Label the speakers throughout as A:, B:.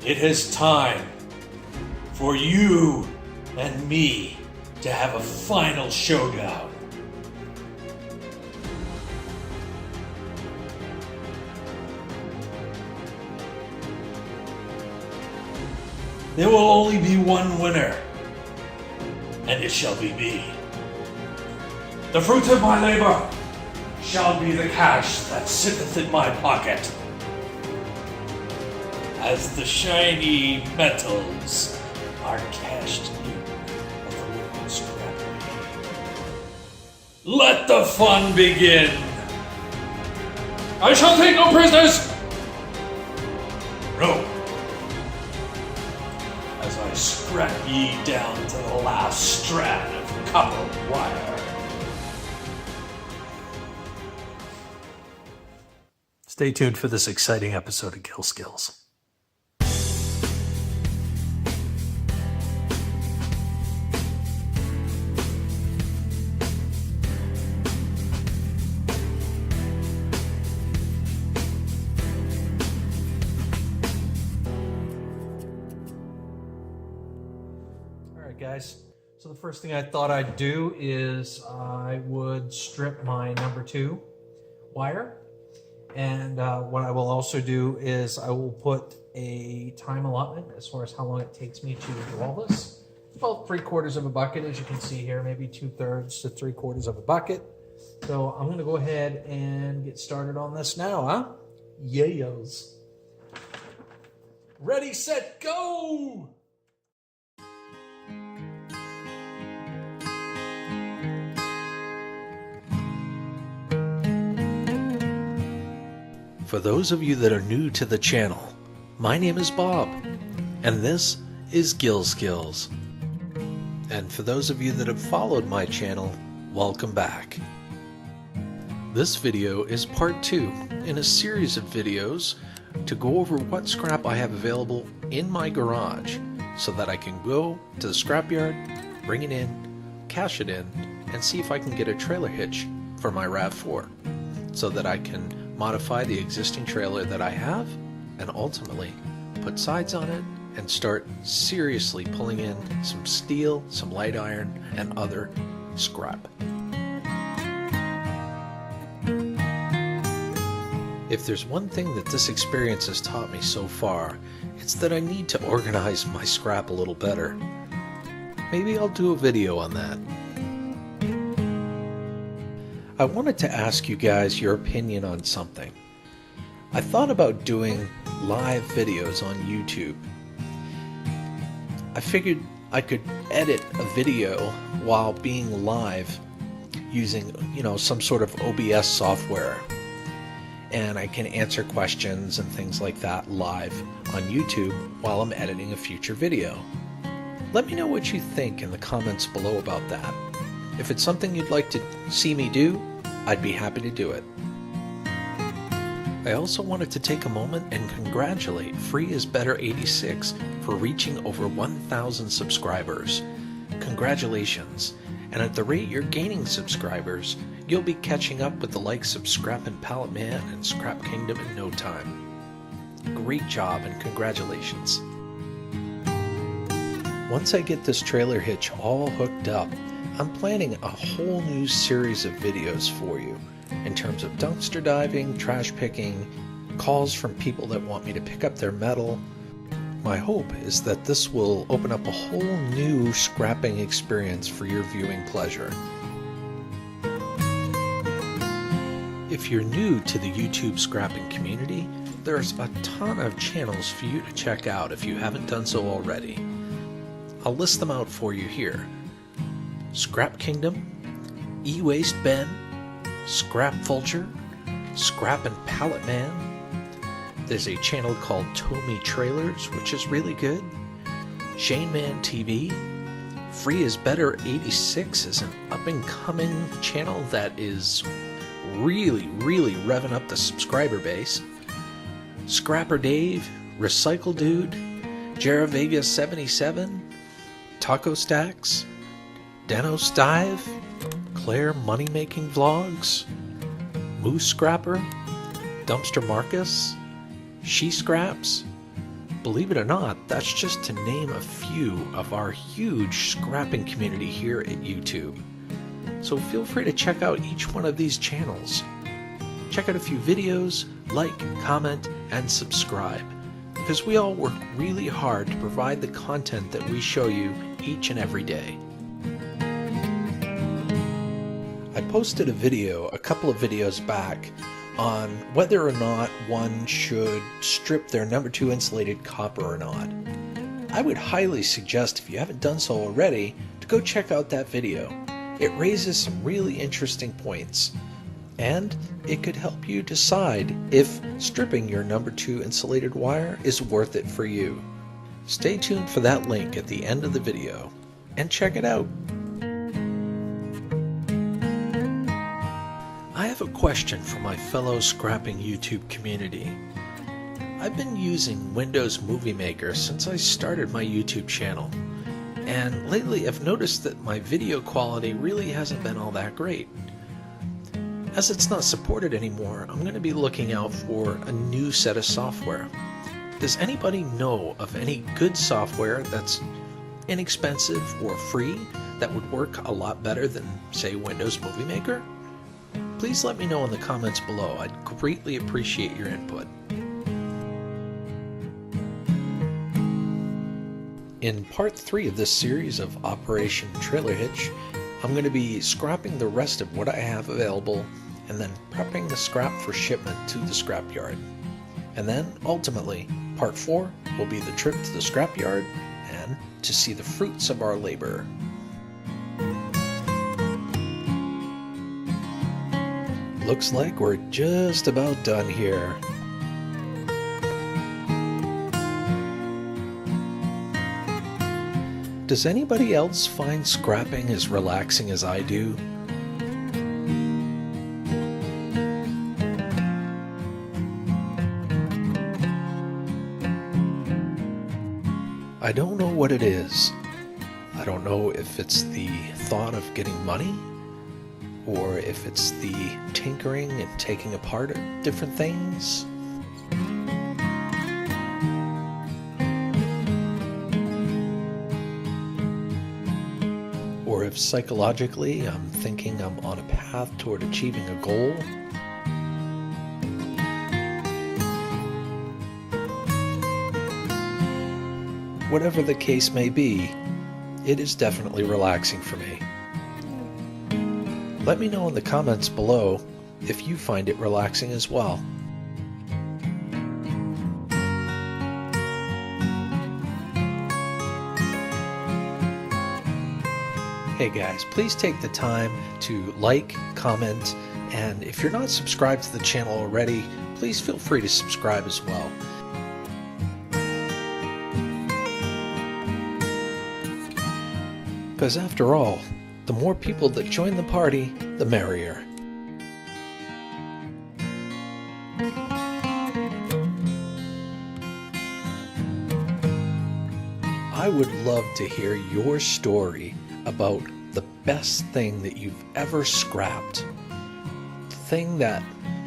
A: It is time for you and me to have a final showdown. There will only be one winner, and it shall be me. The fruit of my labor shall be the cash that sitteth in my pocket, as the shiny metals are cashed in of the local scrappery. Let the fun begin! I shall take no prisoners! No. As I scrap ye down to the last strand of copper wire. Stay tuned for this exciting episode of Gil Skillz. Guys, so the first thing I thought I'd do is I would strip my number 2 wire, and what I will also do is I will put a time allotment as far as how long it takes me to do all this. About 3/4 of a bucket, as you can see here, maybe 2/3 to 3/4 of a bucket. So I'm going to go ahead and get started on this now, huh? Yayos. Ready, set, go! For those of you that are new to the channel, my name is Bob, and this is Gil Skillz. And for those of you that have followed my channel, welcome back. This video is part 2 in a series of videos to go over what scrap I have available in my garage so that I can go to the scrapyard, bring it in, cash it in, and see if I can get a trailer hitch for my RAV4 so that I can modify the existing trailer that I have and ultimately put sides on it and start seriously pulling in some steel, some light iron, and other scrap. If there's one thing that this experience has taught me so far, it's that I need to organize my scrap a little better. Maybe I'll do a video on that. I wanted to ask you guys your opinion on something. I thought about doing live videos on YouTube. I figured I could edit a video while being live using, some sort of OBS software. And I can answer questions and things like that live on YouTube while I'm editing a future video. Let me know what you think in the comments below about that. If it's something you'd like to see me do, I'd be happy to do it. I also wanted to take a moment and congratulate Free is Better 86 for reaching over 1,000 subscribers. Congratulations, and at the rate you're gaining subscribers, you'll be catching up with the likes of Scrap and Pallet Man and Scrap Kingdom in no time. Great job and congratulations. Once I get this trailer hitch all hooked up, I'm planning a whole new series of videos for you in terms of dumpster diving, trash picking, calls from people that want me to pick up their metal. My hope is that this will open up a whole new scrapping experience for your viewing pleasure. If you're new to the YouTube scrapping community, there's a ton of channels for you to check out if you haven't done so already. I'll list them out for you here. Scrap Kingdom, E-Waste Ben, Scrap Vulture, Scrap and Pallet Man. There's a channel called Tommy Trailers, which is really good. Shane Man TV. Free is Better 86 is an up-and-coming channel that is really revving up the subscriber base. Scrapper Dave, Recycle Dude, Jaravega 77, Taco Stacks, Denos Dive, Claire Money Making Vlogs, Moose Scrapper, Dumpster Marcus, She Scraps, Believe it or not, that's just to name a few of our huge scrapping community here at YouTube. So feel free to check out each one of these channels. Check out a few videos, like, comment, and subscribe, because we all work really hard to provide the content that we show you each and every day. I posted a video a couple of videos back on whether or not one should strip their number 2 insulated copper or not. I would highly suggest, if you haven't done so already, to go check out that video. It raises some really interesting points, and it could help you decide if stripping your number 2 insulated wire is worth it for you. Stay tuned for that link at the end of the video, and check it out. I have a question for my fellow scrapping YouTube community. I've been using Windows Movie Maker since I started my YouTube channel, and lately I've noticed that my video quality really hasn't been all that great. As it's not supported anymore, I'm going to be looking out for a new set of software. Does anybody know of any good software that's inexpensive or free that would work a lot better than, say, Windows Movie Maker? Please let me know in the comments below. I'd greatly appreciate your input. In part 3 of this series of Operation Trailer Hitch, I'm going to be scrapping the rest of what I have available and then prepping the scrap for shipment to the scrapyard. And then, ultimately, part 4 will be the trip to the scrapyard and to see the fruits of our labor. Looks like we're just about done here. Does anybody else find scrapping as relaxing as I do? I don't know what it is. I don't know if it's the thought of getting money, or if it's the tinkering and taking apart different things. Or if psychologically I'm thinking I'm on a path toward achieving a goal. Whatever the case may be, it is definitely relaxing for me. Let me know in the comments below if you find it relaxing as well. Hey guys, please take the time to like, comment, and if you're not subscribed to the channel already, please feel free to subscribe as well. Because after all, the more people that join the party, the merrier. I would love to hear your story about the best thing that you've ever scrapped. The thing that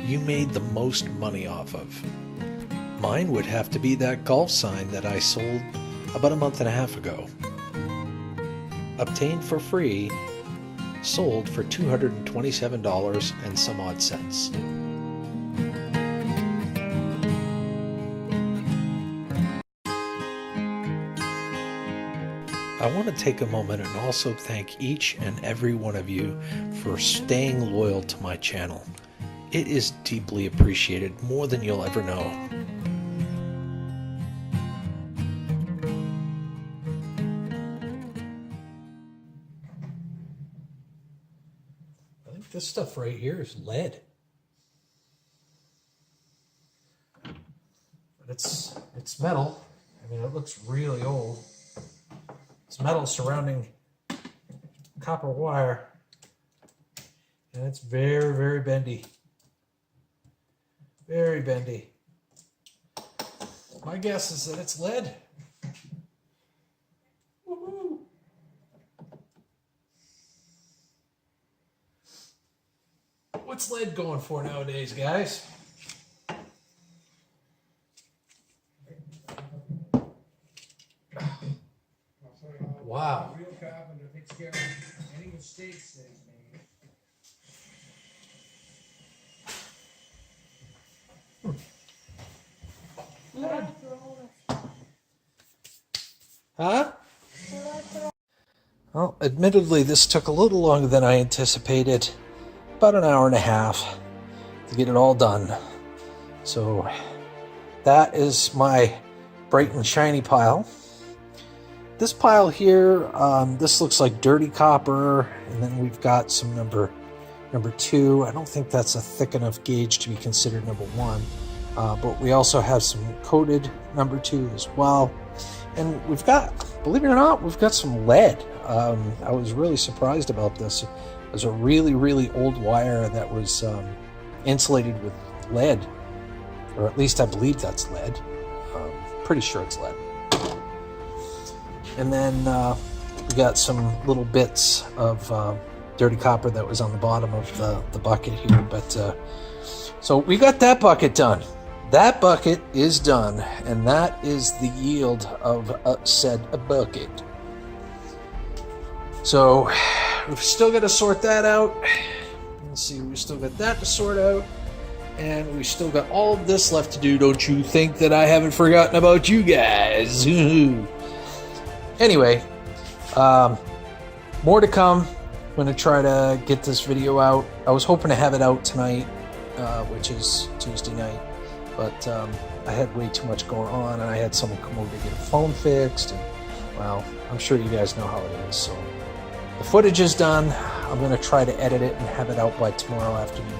A: you made the most money off of. Mine would have to be that golf sign that I sold about a month and a half ago. Obtained for free, sold for $227 and some odd cents. I want to take a moment and also thank each and every one of you for staying loyal to my channel. It is deeply appreciated, more than you'll ever know. I think this stuff right here is lead. But it's metal. I mean, it looks really old. It's metal surrounding copper wire, and it's very, very bendy. Very bendy. My guess is that it's lead. Woohoo! What's lead going for nowadays, guys?
B: takes care of any mistakes that he's made.
A: Huh? Well, admittedly, this took a little longer than I anticipated. About an hour and a half to get it all done. So that is my bright and shiny pile. This pile here, this looks like dirty copper, and then we've got some number 2. I don't think that's a thick enough gauge to be considered number 1, but we also have some coated number 2 as well. And we've got, believe it or not, we've got some lead. I was really surprised about this. There's a really, really old wire that was insulated with lead, or at least I believe that's lead. Pretty sure it's lead. And then we got some little bits of dirty copper that was on the bottom of the bucket here. But so we got that bucket done. That bucket is done, and that is the yield of said bucket. So we've still got to sort that out. Let's see, we still got that to sort out, and we still got all of this left to do. Don't you think that I haven't forgotten about you guys? Anyway, more to come. I'm going to try to get this video out. I was hoping to have it out tonight, which is Tuesday night, but I had way too much going on, and I had someone come over to get a phone fixed, and, well, I'm sure you guys know how it is. So the footage is done. I'm going to try to edit it and have it out by tomorrow afternoon.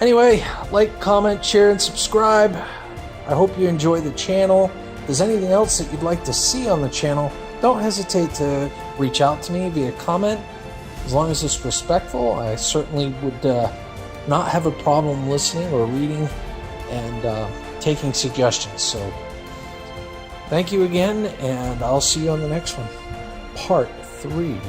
A: Anyway, like, comment, share, and subscribe. I hope you enjoy the channel. If there's anything else that you'd like to see on the channel, don't hesitate to reach out to me via comment. As long as it's respectful, I certainly would not have a problem listening or reading and taking suggestions. So thank you again, and I'll see you on the next one. Part 3.